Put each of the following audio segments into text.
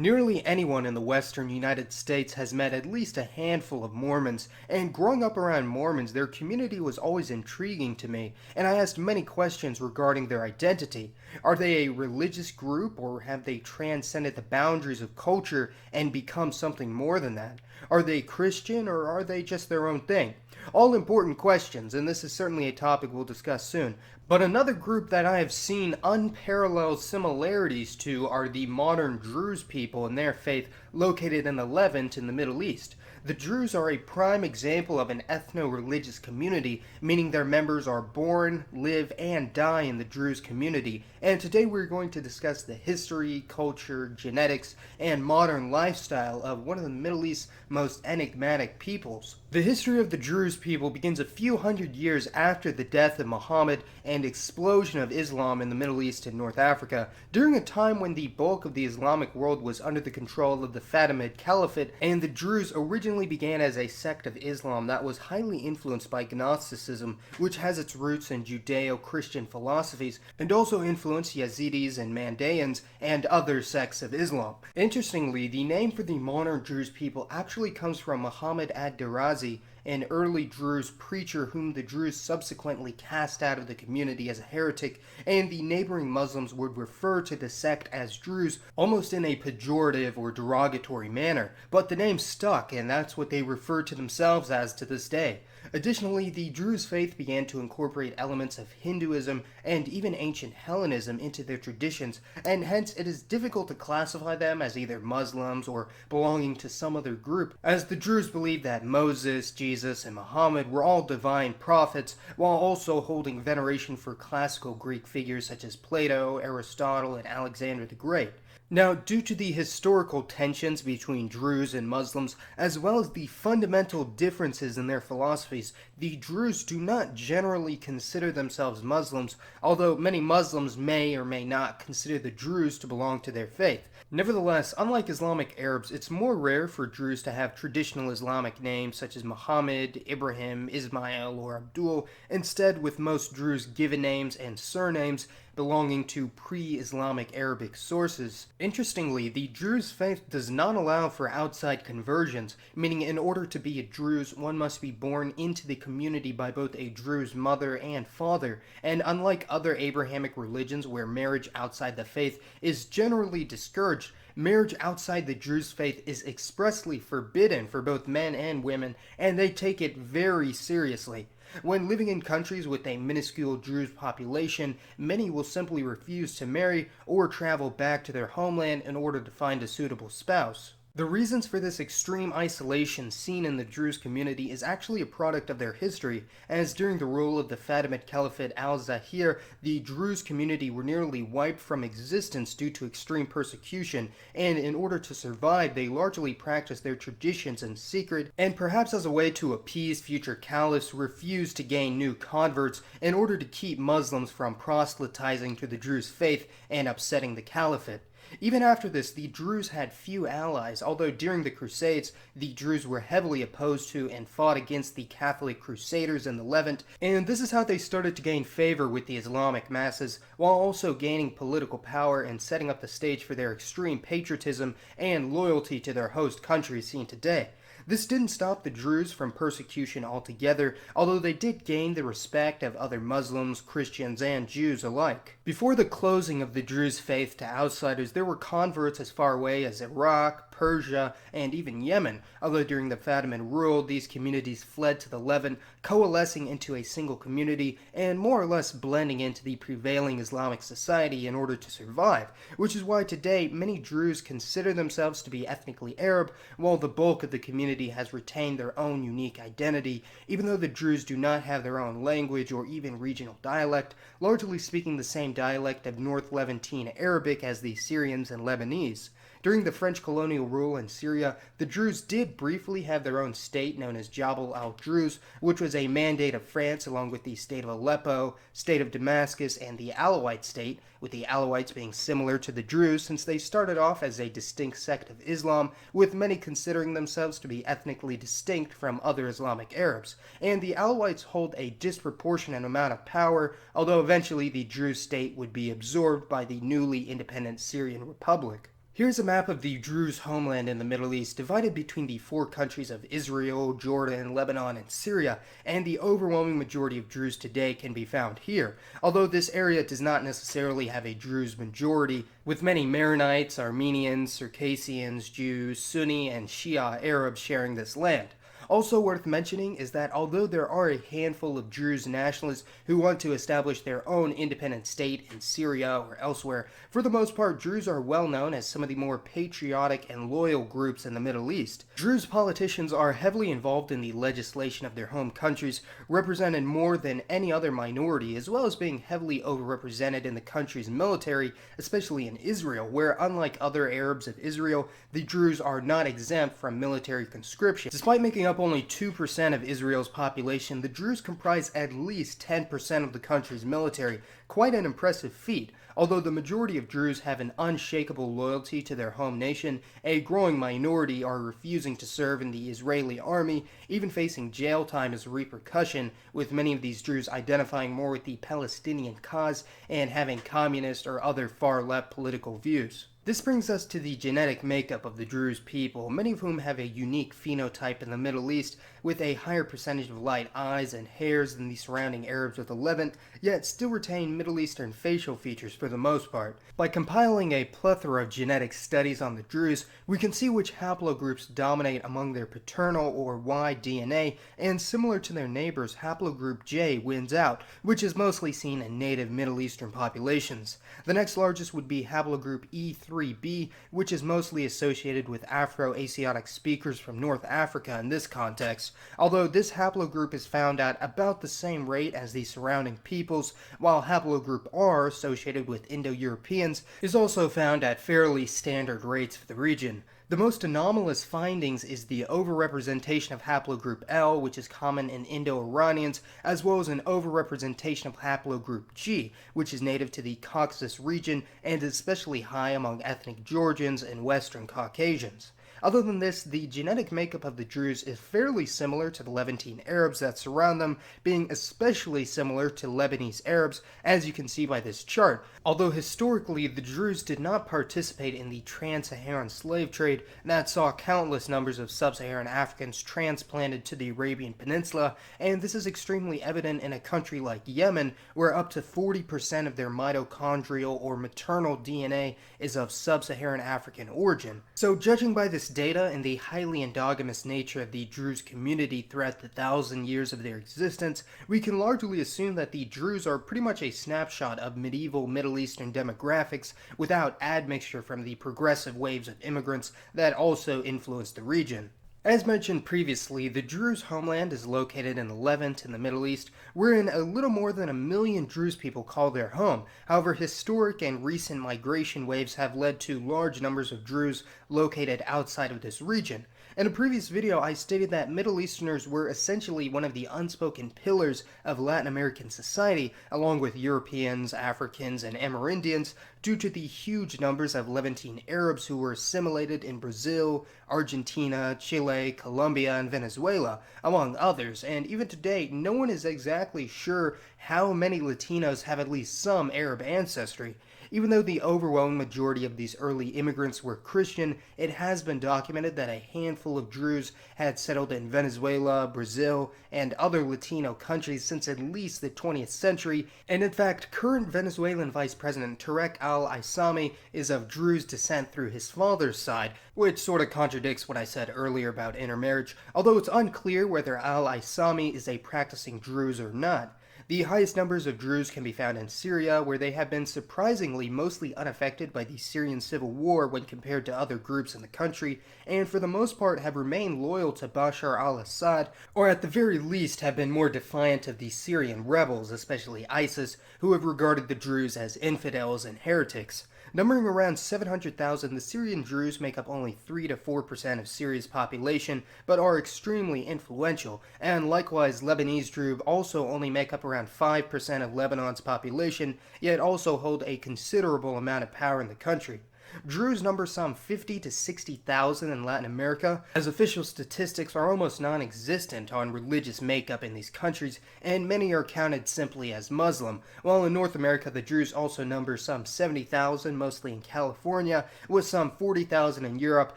Nearly anyone in the western United States has met at least a handful of Mormons, and growing up around Mormons, their community was always intriguing to me, and I asked many questions regarding their identity. Are they a religious group, or have they transcended the boundaries of culture and become something more than that? Are they Christian, or are they just their own thing? All important questions, and this is certainly a topic we'll discuss soon. But another group that I have seen unparalleled similarities to are the modern Druze people and their faith located in the Levant in the Middle East. The Druze are a prime example of an ethno-religious community, meaning their members are born, live, and die in the Druze community. And today we're going to discuss the history, culture, genetics, and modern lifestyle of one of the Middle East's most enigmatic peoples. The history of the Druze people begins a few hundred years after the death of Muhammad and explosion of Islam in the Middle East and North Africa, during a time when the bulk of the Islamic world was under the control of the Fatimid Caliphate, and the Druze originally began as a sect of Islam that was highly influenced by Gnosticism, which has its roots in Judeo-Christian philosophies, and also influenced Yazidis and Mandaeans and other sects of Islam. Interestingly, the name for the modern Druze people actually comes from Muhammad ad-Darazi, an early Druze preacher whom the Druze subsequently cast out of the community as a heretic, and the neighboring Muslims would refer to the sect as Druze almost in a pejorative or derogatory manner, but the name stuck, and that's what they refer to themselves as to this day. Additionally, the Druze faith began to incorporate elements of Hinduism and even ancient Hellenism into their traditions, and hence it is difficult to classify them as either Muslims or belonging to some other group, as the Druze believe that Moses, Jesus, and Muhammad were all divine prophets, while also holding veneration for classical Greek figures such as Plato, Aristotle, and Alexander the Great. Now, due to the historical tensions between Druze and Muslims, as well as the fundamental differences in their philosophies, the Druze do not generally consider themselves Muslims, although many Muslims may or may not consider the Druze to belong to their faith. Nevertheless, unlike Islamic Arabs, it's more rare for Druze to have traditional Islamic names such as Muhammad, Ibrahim, Ismail, or Abdul. Instead, with most Druze given names and surnames belonging to pre-Islamic Arabic sources. Interestingly, the Druze faith does not allow for outside conversions, meaning in order to be a Druze, one must be born into the community by both a Druze mother and father, and unlike other Abrahamic religions where marriage outside the faith is generally discouraged, marriage outside the Druze faith is expressly forbidden for both men and women, and they take it very seriously. When living in countries with a minuscule Druze population, many will simply refuse to marry or travel back to their homeland in order to find a suitable spouse. The reasons for this extreme isolation seen in the Druze community is actually a product of their history, as during the rule of the Fatimid Caliphate al-Zahir, the Druze community were nearly wiped from existence due to extreme persecution, and in order to survive, they largely practiced their traditions in secret, and perhaps as a way to appease future caliphs, refused to gain new converts in order to keep Muslims from proselytizing to the Druze faith and upsetting the caliphate. Even after this, the Druze had few allies, although during the Crusades, the Druze were heavily opposed to and fought against the Catholic Crusaders in the Levant, and this is how they started to gain favor with the Islamic masses, while also gaining political power and setting up the stage for their extreme patriotism and loyalty to their host countries seen today. This didn't stop the Druze from persecution altogether, although they did gain the respect of other Muslims, Christians, and Jews alike. Before the closing of the Druze faith to outsiders, there were converts as far away as Iraq, Persia, and even Yemen, although during the Fatimid rule, these communities fled to the Levant, coalescing into a single community and more or less blending into the prevailing Islamic society in order to survive, which is why today many Druze consider themselves to be ethnically Arab, while the bulk of the community has retained their own unique identity, even though the Druze do not have their own language or even regional dialect, largely speaking the same dialect of North Levantine Arabic as the Syrians and Lebanese. During the French colonial rule in Syria, the Druze did briefly have their own state known as Jabal al-Druze, which was a mandate of France along with the state of Aleppo, state of Damascus, and the Alawite state, with the Alawites being similar to the Druze since they started off as a distinct sect of Islam, with many considering themselves to be ethnically distinct from other Islamic Arabs. And the Alawites hold a disproportionate amount of power, although eventually the Druze state would be absorbed by the newly independent Syrian Republic. Here's a map of the Druze homeland in the Middle East, divided between the four countries of Israel, Jordan, Lebanon, and Syria, and the overwhelming majority of Druze today can be found here, although this area does not necessarily have a Druze majority, with many Maronites, Armenians, Circassians, Jews, Sunni, and Shia Arabs sharing this land. Also worth mentioning is that although there are a handful of Druze nationalists who want to establish their own independent state in Syria or elsewhere, for the most part Druze are well known as some of the more patriotic and loyal groups in the Middle East. Druze politicians are heavily involved in the legislation of their home countries, represented more than any other minority, as well as being heavily overrepresented in the country's military, especially in Israel, where unlike other Arabs of Israel, the Druze are not exempt from military conscription. Despite making up only 2% of Israel's population, the Druze comprise at least 10% of the country's military, quite an impressive feat. Although the majority of Druze have an unshakable loyalty to their home nation, a growing minority are refusing to serve in the Israeli army, even facing jail time as a repercussion, with many of these Druze identifying more with the Palestinian cause and having communist or other far-left political views. This brings us to the genetic makeup of the Druze people, many of whom have a unique phenotype in the Middle East, with a higher percentage of light eyes and hairs than the surrounding Arabs of the Levant, yet still retain Middle Eastern facial features for the most part. By compiling a plethora of genetic studies on the Druze, we can see which haplogroups dominate among their paternal or Y DNA, and similar to their neighbors, haplogroup J wins out, which is mostly seen in native Middle Eastern populations. The next largest would be haplogroup E3b, which is mostly associated with Afro-Asiatic speakers from North Africa in this context, although this haplogroup is found at about the same rate as the surrounding peoples, while haplogroup R, associated with Indo-Europeans, is also found at fairly standard rates for the region. The most anomalous findings is the overrepresentation of haplogroup L, which is common in Indo-Iranians, as well as an overrepresentation of haplogroup G, which is native to the Caucasus region and is especially high among ethnic Georgians and Western Caucasians. Other than this, the genetic makeup of the Druze is fairly similar to the Levantine Arabs that surround them, being especially similar to Lebanese Arabs, as you can see by this chart. Although historically, the Druze did not participate in the trans-Saharan slave trade that saw countless numbers of sub-Saharan Africans transplanted to the Arabian Peninsula, and this is extremely evident in a country like Yemen, where up to 40% of their mitochondrial or maternal DNA is of sub-Saharan African origin. So judging by this data and the highly endogamous nature of the Druze community throughout the 1,000 years of their existence, we can largely assume that the Druze are pretty much a snapshot of medieval Middle Eastern demographics without admixture from the progressive waves of immigrants that also influenced the region. As mentioned previously, the Druze homeland is located in the Levant in the Middle East, wherein a little more than 1 million Druze people call their home. However, historic and recent migration waves have led to large numbers of Druze located outside of this region. In a previous video, I stated that Middle Easterners were essentially one of the unspoken pillars of Latin American society, along with Europeans, Africans, and Amerindians, due to the huge numbers of Levantine Arabs who were assimilated in Brazil, Argentina, Chile, Colombia, and Venezuela, among others, and even today, no one is exactly sure how many Latinos have at least some Arab ancestry. Even though the overwhelming majority of these early immigrants were Christian, it has been documented that a handful of Druze had settled in Venezuela, Brazil, and other Latino countries since at least the 20th century, and in fact, current Venezuelan Vice President Tarek al-Aissami is of Druze descent through his father's side, which sort of contradicts what I said earlier about intermarriage, although it's unclear whether al-Aissami is a practicing Druze or not. The highest numbers of Druze can be found in Syria, where they have been surprisingly mostly unaffected by the Syrian civil war when compared to other groups in the country, and for the most part have remained loyal to Bashar al-Assad, or at the very least have been more defiant of the Syrian rebels, especially ISIS, who have regarded the Druze as infidels and heretics. Numbering around 700,000, the Syrian Druze make up only 3 to 4% of Syria's population, but are extremely influential, and likewise Lebanese Druze also only make up around 5% of Lebanon's population, yet also hold a considerable amount of power in the country. Druze number some 50 to 60,000 in Latin America, as official statistics are almost non-existent on religious makeup in these countries, and many are counted simply as Muslim, while in North America the Druze also number some 70,000, mostly in California, with some 40,000 in Europe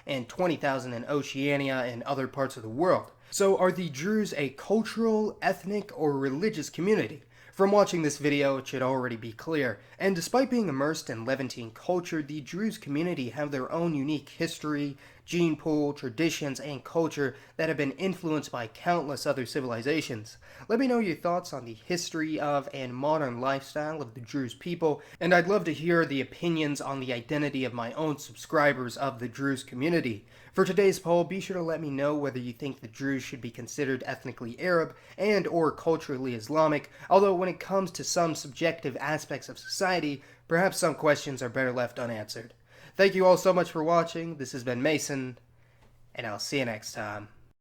and 20,000 in Oceania and other parts of the world. So are the Druze a cultural, ethnic, or religious community? From watching this video, it should already be clear, and despite being immersed in Levantine culture, the Druze community have their own unique history, gene pool, traditions, and culture that have been influenced by countless other civilizations. Let me know your thoughts on the history of and modern lifestyle of the Druze people, and I'd love to hear the opinions on the identity of my own subscribers of the Druze community. For today's poll, be sure to let me know whether you think the Druze should be considered ethnically Arab and or culturally Islamic, although when it comes to some subjective aspects of society, perhaps some questions are better left unanswered. Thank you all so much for watching. This has been Mason, and I'll see you next time.